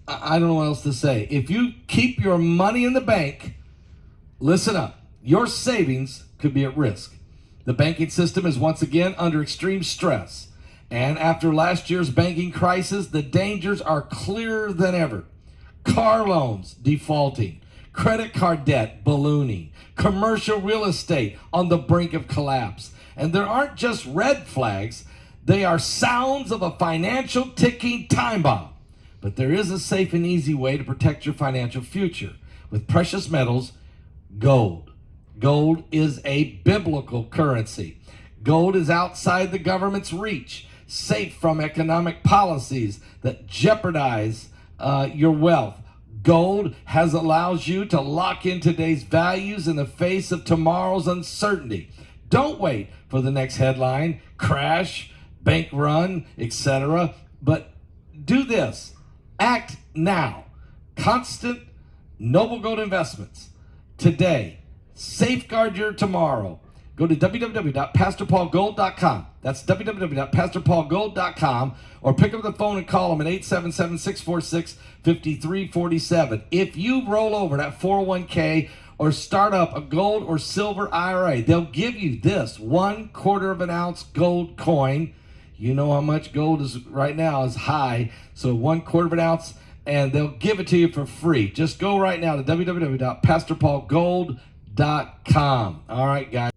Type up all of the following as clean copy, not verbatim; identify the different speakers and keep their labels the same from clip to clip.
Speaker 1: I don't know what else to say. If you keep your money in the bank, listen up, your savings could be at risk. The banking system is once again under extreme stress. And after last year's banking crisis, the dangers are clearer than ever. Car loans defaulting, credit card debt ballooning, commercial real estate on the brink of collapse. And there aren't just red flags, they are sounds of a financial ticking time bomb. But there is a safe and easy way to protect your financial future. With precious metals, gold. Gold is a biblical currency. Gold is outside the government's reach, safe from economic policies that jeopardize your wealth. Gold allows you to lock in today's values in the face of tomorrow's uncertainty. Don't wait for the next headline, crash, bank run, etc. But do this. Act now. Constant Noble Gold Investments. Today. Safeguard your tomorrow. Go to www.pastorpaulgold.com. That's www.pastorpaulgold.com, or pick up the phone and call them at 877-646-5347. If you roll over that 401k or start up a gold or silver IRA, they'll give you this 1/4 of an ounce gold coin. You know how much gold is right now is high, so 1/4 of an ounce, and they'll give it to you for free. Just go right now to www.pastorpaulgold.com. All right, guys.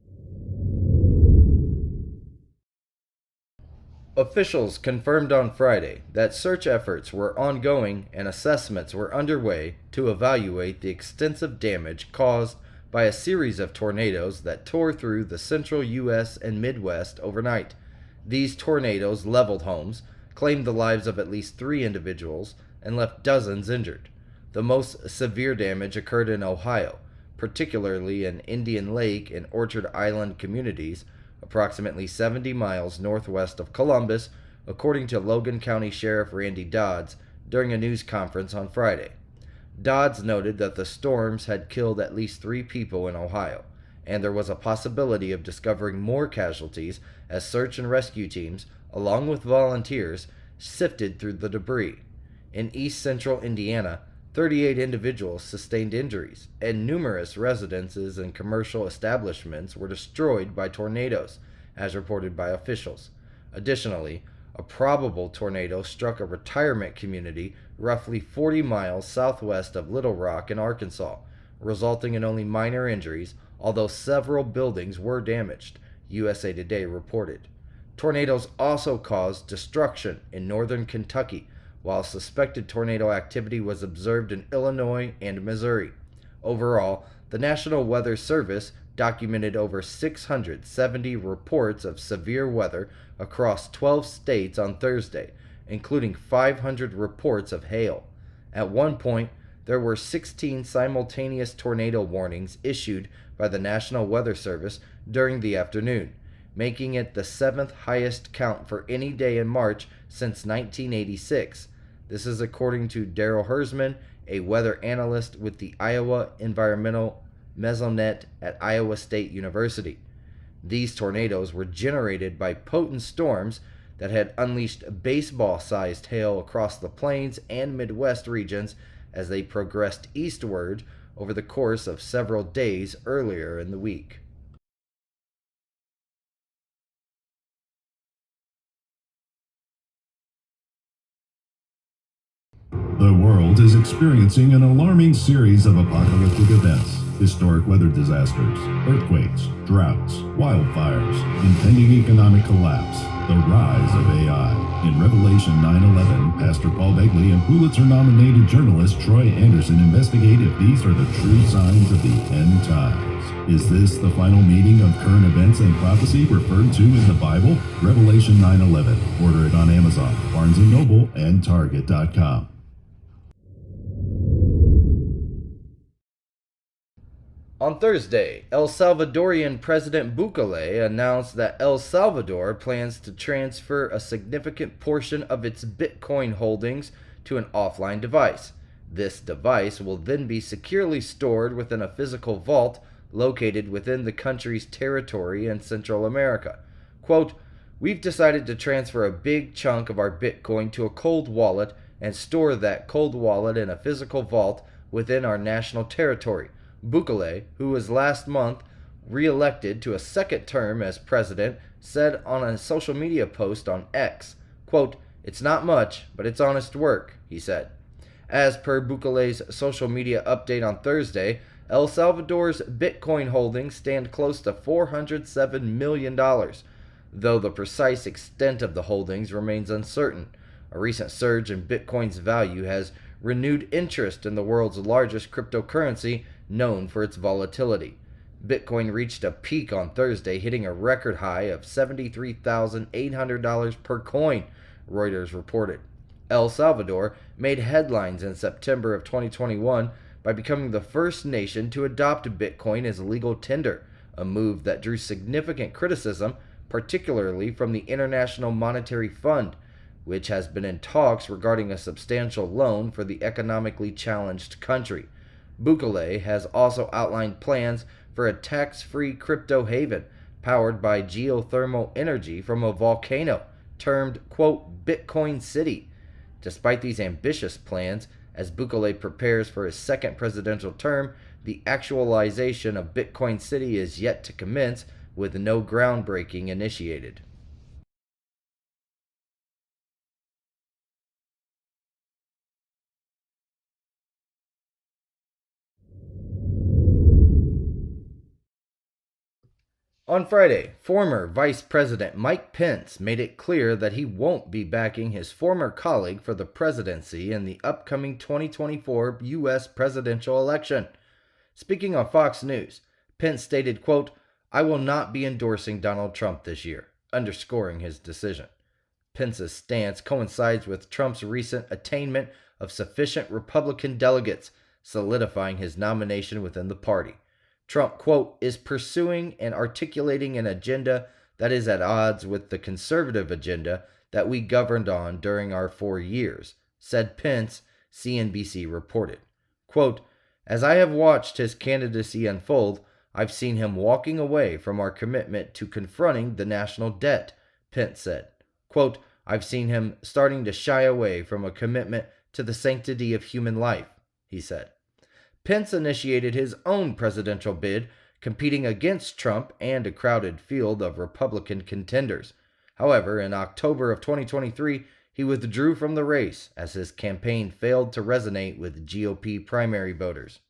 Speaker 2: Officials confirmed on Friday that search efforts were ongoing and assessments were underway to evaluate the extensive damage caused by a series of tornadoes that tore through the central U.S. and Midwest overnight. These tornadoes leveled homes, claimed the lives of at least 3 individuals, and left dozens injured. The most severe damage occurred in Ohio, particularly in Indian Lake and Orchard Island communities, approximately 70 miles northwest of Columbus, according to Logan County Sheriff Randy Dodds during a news conference on Friday. Dodds noted that the storms had killed at least 3 people in Ohio, and there was a possibility of discovering more casualties as search and rescue teams, along with volunteers, sifted through the debris. In east central Indiana, 38 individuals sustained injuries, and numerous residences and commercial establishments were destroyed by tornadoes, as reported by officials. Additionally, a probable tornado struck a retirement community roughly 40 miles southwest of Little Rock in Arkansas, resulting in only minor injuries, although several buildings were damaged, USA Today reported. Tornadoes also caused destruction in northern Kentucky, while suspected tornado activity was observed in Illinois and Missouri. Overall, the National Weather Service documented over 670 reports of severe weather across 12 states on Thursday, including 500 reports of hail. At one point, there were 16 simultaneous tornado warnings issued by the National Weather Service during the afternoon, making it the 7th highest count for any day in March since 1986. This is according to Daryl Hersman, a weather analyst with the Iowa Environmental Mesonet at Iowa State University. These tornadoes were generated by potent storms that had unleashed baseball-sized hail across the plains and Midwest regions as they progressed eastward over the course of several days earlier in the week.
Speaker 3: The world is experiencing an alarming series of apocalyptic events, historic weather disasters, earthquakes, droughts, wildfires, impending economic collapse, the rise of AI. In Revelation 9:11, Pastor Paul Begley and Pulitzer-nominated journalist Troy Anderson investigate if these are the true signs of the end times. Is this the final meeting of current events and prophecy referred to in the Bible? Revelation 9:11. Order it on Amazon, Barnes & Noble, and Target.com.
Speaker 2: On Thursday, El Salvadorian President Bukele announced that El Salvador plans to transfer a significant portion of its Bitcoin holdings to an offline device. This device will then be securely stored within a physical vault located within the country's territory in Central America. Quote, "We've decided to transfer a big chunk of our Bitcoin to a cold wallet and store that cold wallet in a physical vault within our national territory. Bukele, who was last month re-elected to a second term as president, said on a social media post on X, quote, "It's not much, but it's honest work," he said. As per Bukele's social media update on Thursday, El Salvador's Bitcoin holdings stand close to $407 million, though the precise extent of the holdings remains uncertain. A recent surge in Bitcoin's value has renewed interest in the world's largest cryptocurrency, known for its volatility. Bitcoin reached a peak on Thursday, hitting a record high of $73,800 per coin, Reuters reported. El Salvador made headlines in September of 2021 by becoming the first nation to adopt Bitcoin as legal tender, a move that drew significant criticism, particularly from the International Monetary Fund, which has been in talks regarding a substantial loan for the economically challenged country. Bukele has also outlined plans for a tax-free crypto haven powered by geothermal energy from a volcano, termed, quote, Bitcoin City. Despite these ambitious plans, as Bukele prepares for his second presidential term, the actualization of Bitcoin City is yet to commence, with no groundbreaking initiated. On Friday, former Vice President Mike Pence made it clear that he won't be backing his former colleague for the presidency in the upcoming 2024 U.S. presidential election. Speaking on Fox News, Pence stated, quote, "I will not be endorsing Donald Trump this year," underscoring his decision. Pence's stance coincides with Trump's recent attainment of sufficient Republican delegates, solidifying his nomination within the party. Trump, quote, "is pursuing and articulating an agenda that is at odds with the conservative agenda that we governed on during our 4 years," said Pence, CNBC reported. Quote, "As I have watched his candidacy unfold, I've seen him walking away from our commitment to confronting the national debt," Pence said. Quote, "I've seen him starting to shy away from a commitment to the sanctity of human life," he said. Pence initiated his own presidential bid, competing against Trump and a crowded field of Republican contenders. However, in October of 2023, he withdrew from the race as his campaign failed to resonate with GOP primary voters.